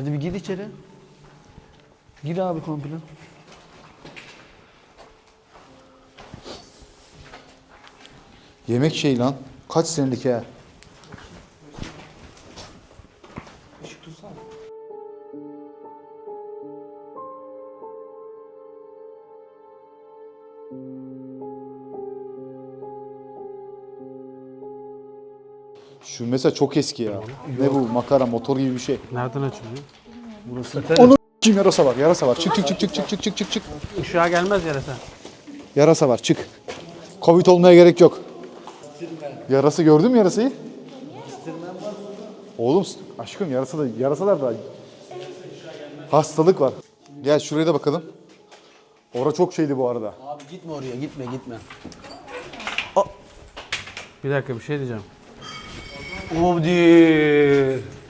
Hadi bir gir içeri. Gir abi komple. Yemek şey lan. Kaç senelik ya? Işık tutsana. Şu mesela çok eski ya. Ne bu? Makara, motor gibi bir şey. Nereden açılıyor? Burası Onu kim yarasa var? Yarasa var. Çık çık çık çık çık çık çık çık çık. Işığa gelmez yarasa. Yarasa var. Çık. Covid olmaya gerek yok. Yarası gördün mü yarasayı? Oğlum aşkım yarasalar da hastalık var. Gel şuraya da bakalım. Ora çok şeydi bu arada. Abi gitme oraya, gitme. Bir dakika bir şey diyeceğim. Hadi.